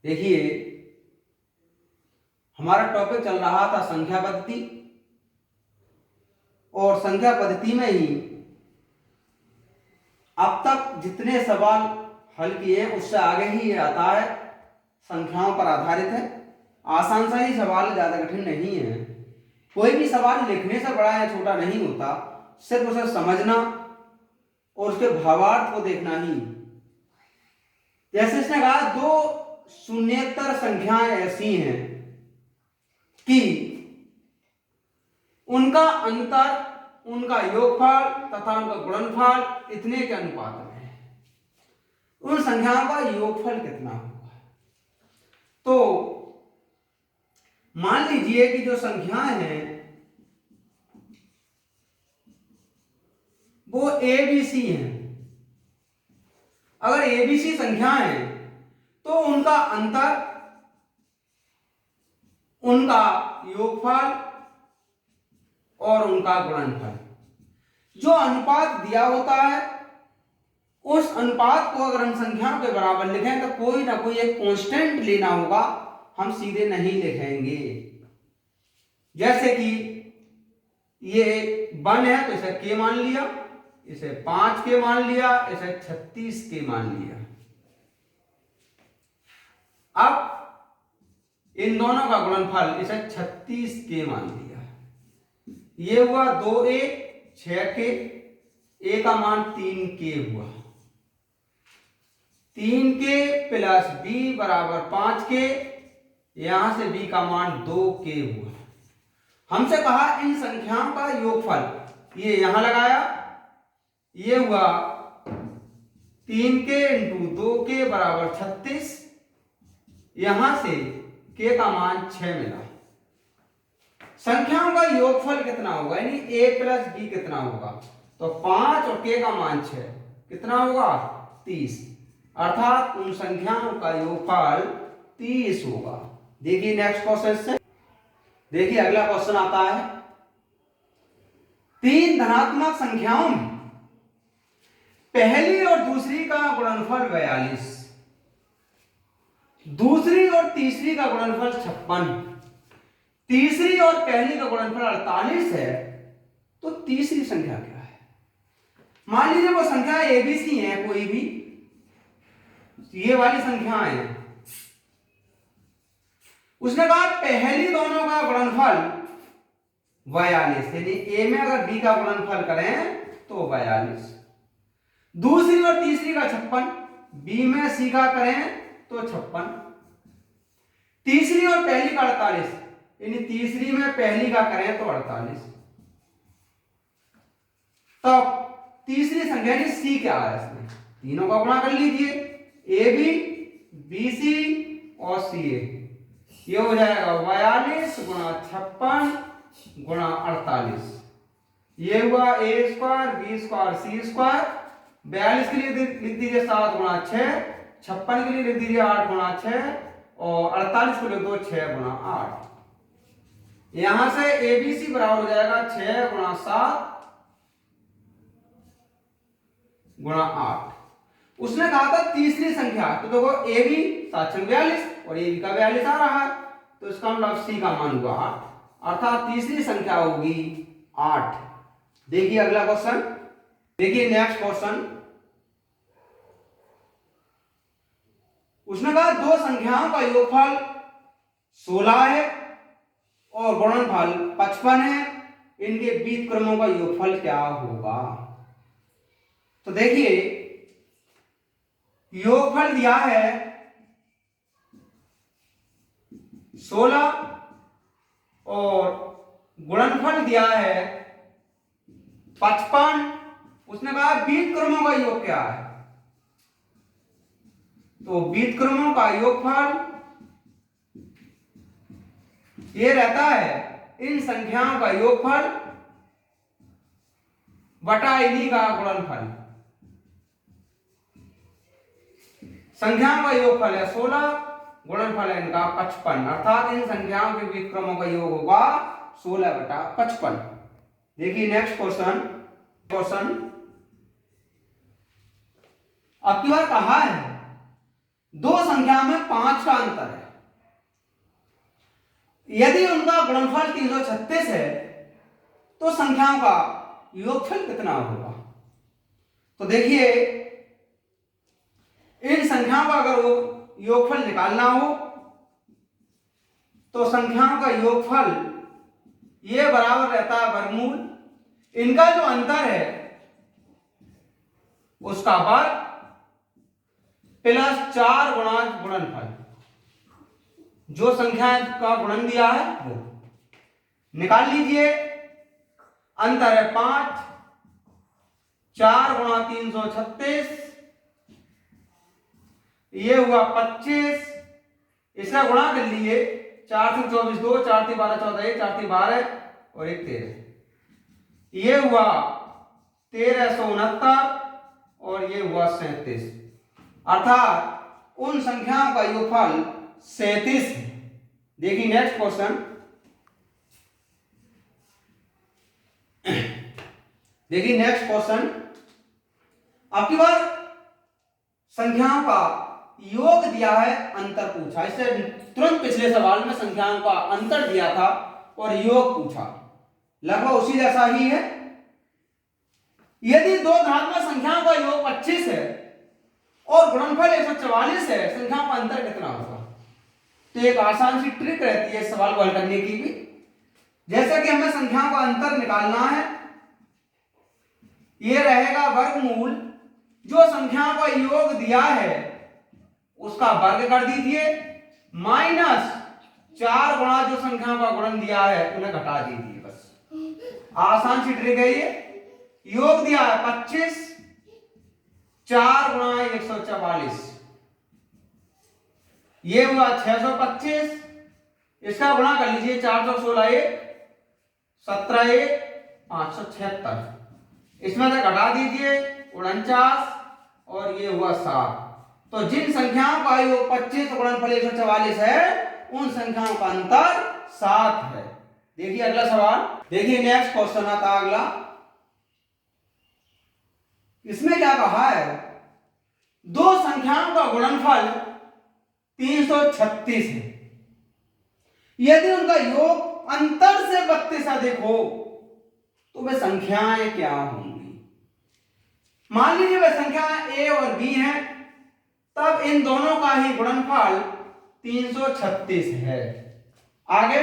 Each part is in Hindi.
देखिए, हमारा टॉपिक चल रहा था संख्या पद्धति, और संख्या पद्धति में ही अब तक जितने सवाल हल किए हैं उससे आगे ही ये आता है, संख्याओं पर आधारित है। आसान सा ही सवाल, ज्यादा कठिन नहीं है। कोई भी सवाल लिखने से बड़ा या छोटा नहीं होता, सिर्फ उसे समझना और उसके भावार्थ को देखना ही। जैसे इसने कहा, दो शून्येतर संख्याएं ऐसी हैं कि उनका अंतर, उनका योगफल तथा उनका गुणनफल इतने के अनुपात में है। उन संख्याओं का योगफल कितना होगा? तो मान लीजिए कि जो संख्याएं हैं वो एबीसी हैं। अगर एबीसी संख्याएं हैं तो उनका अंतर, उनका योगफल और उनका गुणनफल, जो अनुपात दिया होता है, उस अनुपात को अगर हम संख्याओं के बराबर लिखें तो कोई ना कोई एक कांस्टेंट लेना होगा, हम सीधे नहीं लिखेंगे। जैसे कि ये 1 है तो इसे k मान लिया, इसे 5k मान लिया, इसे 36k मान लिया। अब इन दोनों का गुणनफल इसे 36k मान लिया। ये हुआ 2a 6k, a का मान 3k हुआ। 3k प्लस b बराबर 5k, यहां से b का मान 2k हुआ। हमसे कहा इन संख्याओं का योगफल, ये यहां लगाया, ये हुआ 3k इंटू 2k बराबर 36, यहां से k का मान 6 मिला। संख्याओं का योगफल कितना होगा, यानी a प्लस b कितना होगा? तो 5 और k का मान 6, कितना होगा? 30। अर्थात उन संख्याओं का योगफल 30 होगा। देखिए नेक्स्ट क्वेश्चन से, देखिए अगला क्वेश्चन आता है, 3 धनात्मक संख्याओं में पहली और दूसरी का गुणनफल 42, दूसरी और तीसरी का गुणनफल 56, तीसरी और पहली का गुणनफल 48 है, तो तीसरी संख्या क्या है? मान लीजिए वो संख्या एबीसी है, कोई भी ये वाली संख्याएं हैं। उसने कहा पहली दोनों का गुणनफल 42, यानी ए में अगर बी का गुणनफल करें तो 42, दूसरी और तीसरी का 56, बी में सी का करें तो 56, तीसरी और पहली का 48, यानी तीसरी में पहली का करें तो 48। तब तीसरी संख्या यानी सी क्या है? इसमें तीनों का गुणा कर लीजिए, ए बी, बी सी और सी ए। ये हो जाएगा 42 गुणा 56 गुणा 48। ये हुआ ए स्क्वायर बी स्क्वायर सी स्क्वायर। 42 के लिए लिख दीजिए 7 गुणा 6, 56 के लिए लिख दीजिए 8 गुणा 6, और 48 को लिख दो 6 गुणा 8। यहां से एबीसी बराबर हो जाएगा 6 गुणा 7 गुणा 8। उसने कहा था तीसरी संख्या, तो देखो ए बी 742 और ए बी का 42 आ रहा है, तो इसका मतलब सी का मान हुआ 8, अर्थात तीसरी संख्या होगी 8। देखिए अगला क्वेश्चन, देखिए नेक्स्ट क्वेश्चन। उसने कहा दो संख्याओं का योगफल 16 है और गुणनफल 55 है, इनके बीज क्रमों का योगफल क्या होगा? तो देखिए योगफल दिया है 16 और गुणनफल दिया है 55। उसने कहा बीज क्रमों का योग क्या है? तो बीज क्रमों का योगफल ये रहता है इन संख्याओं का योगफल बटा इन्हीं का गुणनफल। संख्याओं का योगफल है 16, गुणनफल है इनका 55, अर्थात इन संख्याओं के बीज क्रमों का योग होगा 16 बटा 55। देखिए नेक्स्ट क्वेश्चन अब की बार कहा है दो संख्या में 5 का अंतर है, यदि उनका गुणनफल 336 है तो संख्याओं का योगफल कितना होगा? तो देखिए, इन संख्याओं का अगर वो योगफल निकालना हो तो संख्याओं का योगफल ये बराबर रहता है वर्गमूल, इनका जो अंतर है उसका वर्ग प्लस 4 गुणा गुणनफल, जो संख्या का गुणन दिया है वो निकाल लीजिए। अंतर है 5, 4 गुणा 336, ये हुआ 25, इसका गुणा कर लीजिए, 4 से 24 2, 4 से 12 14, 1 4 से 12 और 1 13, ये हुआ 1369 और ये हुआ 37, अर्थात उन संख्याओं का योगफल 37 है। देखिए नेक्स्ट क्वेश्चन, देखिए नेक्स्ट क्वेश्चन, आपकी बार संख्याओं का योग दिया है, अंतर पूछा। इससे तुरंत पिछले सवाल में संख्याओं का अंतर दिया था और योग पूछा, लगभग उसी जैसा ही है। यदि दो धनात्मक संख्याओं का योग 25 है और गुणनफल 144 है, संख्याओं का अंतर कितना होगा? तो एक आसान सी ट्रिक रहती है सवाल को हल करने की भी। जैसे कि हमें संख्याओं का अंतर निकालना है, ये रहेगा वर्गमूल, जो संख्याओं का योग दिया है उसका वर्ग कर दीजिए, माइनस 4 गुणा जो संख्याओं का गुणन दिया है उन्हें घटा दीजिए। बस आसान सी ट्रिक है ये। योग दिया है 25, 4 गुणा 144, ये हुआ 625, इसका गुणा कर लीजिए, 416 1, 17 1, 576, इसमें से घटा दीजिए 49 और ये हुआ 7। तो जिन संख्याओं का योग 25 गुणनफल 144 है, उन संख्याओं का अंतर 7 है। देखिए अगला सवाल, देखिए नेक्स्ट क्वेश्चन आता है अगला। इसमें क्या कहा है? दो संख्याओं का गुणनफल 336 है, यदि उनका योग अंतर से 32 अधिक हो तो वे संख्याएं क्या होंगी? मान लीजिए वे संख्याएं a और b हैं, तब इन दोनों का ही गुणनफल 336 है। आगे,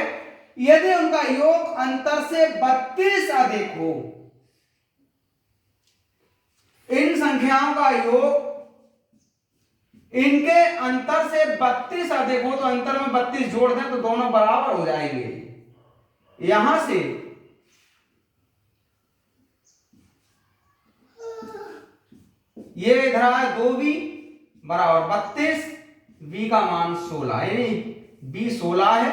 यदि उनका योग अंतर से 32 अधिक हो, इन संख्याओं का योग इनके अंतर से 32 अधिक हो, तो अंतर में 32 जोड़ दें तो दोनों बराबर हो जाएंगे। यहां से ये इधर है 2b बराबर 32, b का मान 16, यानी b 16 है।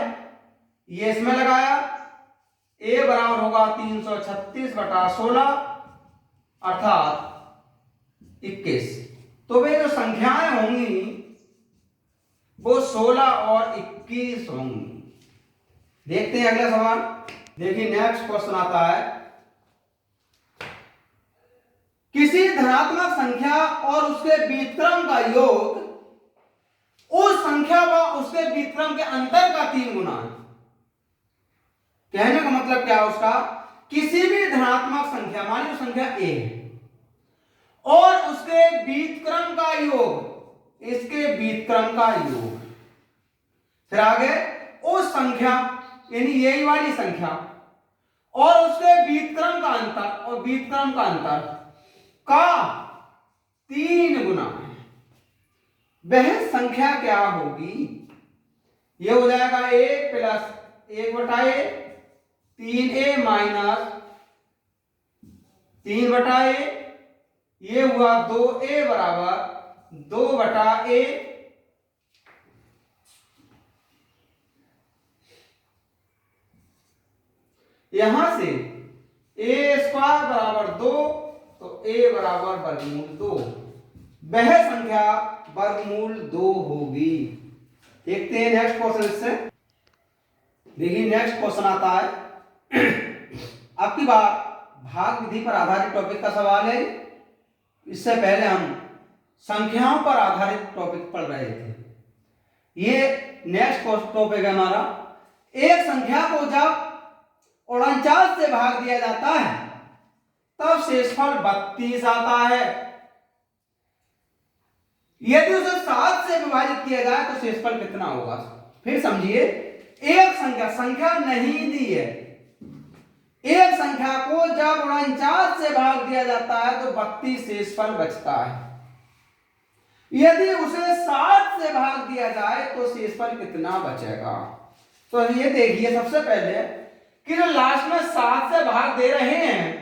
ये इसमें लगाया, a बराबर होगा 336 बटा 16 अर्थात 21। तो वे जो संख्याएं होंगी वो 16 और 21 होंगी। देखते हैं अगला सवाल। देखिए नेक्स्ट क्वेश्चन आता है, किसी धनात्मक संख्या और उसके व्युत्क्रम का योग उस संख्या व उसके व्युत्क्रम के अंतर का 3 गुना है। कहने का मतलब क्या है उसका? किसी भी धनात्मक संख्या, मान लीजिए संख्या a है और उसके व्युत्क्रम का योग इसके व्युत्क्रम का योग, फिर आगे उस संख्या यानी यही वाली संख्या और उसके व्युत्क्रम का अंतर और व्युत्क्रम का अंतर का 3 गुना है, वह संख्या क्या होगी? यह हो जाएगा a प्लस 1 बटा a, 3a माइनस 3 बटा a, ये हुआ 2a बराबर 2 बटा a, यहां से a स्क्वायर बराबर 2, तो a बराबर वर्गमूल 2, वह संख्या वर्गमूल 2 होगी। देखते हैं नेक्स्ट क्वेश्चन इससे। देखिए नेक्स्ट क्वेश्चन आता है, आपकी बात भाग विधि पर आधारित टॉपिक का सवाल है। इससे पहले हम संख्याओं पर आधारित टॉपिक पढ़ रहे थे। ये नेक्स्ट टॉपिक है हमारा। एक संख्या को जब 49 से भाग दिया जाता है तब शेषफल 32 आता है। यदि उसे 7 से विभाजित किया जाए तो शेषफल कितना होगा? फिर समझिए, एक संख्या नहीं दी है, एक संख्या को जब 49 से भाग दिया जाता है तो 32 शेषफल बचता है। यदि उसे 7 से भाग दिया जाए तो शेषफल कितना बचेगा? तो ये देखिए, सबसे पहले कि जो लास्ट में 7 से भाग दे रहे हैं,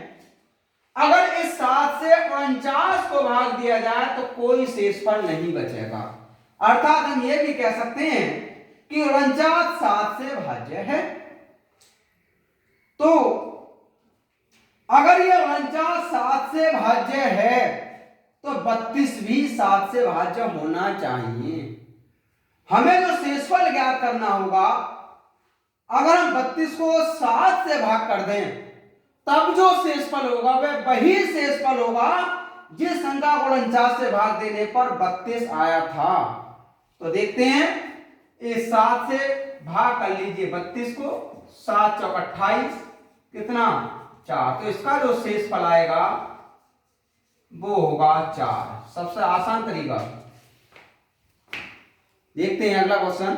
अगर इस 7 से 49 को भाग दिया जाए तो कोई शेषफल नहीं बचेगा। अर्थात हम ये भी कह सकते हैं कि 49 7 से भाज्य है। तो अगर ये 49 7 से भाज्य है तो 32 भी 7 से भाज्य होना चाहिए। हमें जो शेषफल ज्ञात करना होगा, अगर हम 32 को 7 से भाग कर दें तब जो शेषफल होगा वह वही शेषफल होगा जिस संख्या को 49 से भाग देने पर 32 आया था। तो देखते हैं, इस 7 से भाग कर लीजिए 32 को, 7 चौक 28, कितना 4। तो इसका जो शेषफल आएगा वो होगा 4। सबसे आसान तरीका। देखते हैं अगला क्वेश्चन।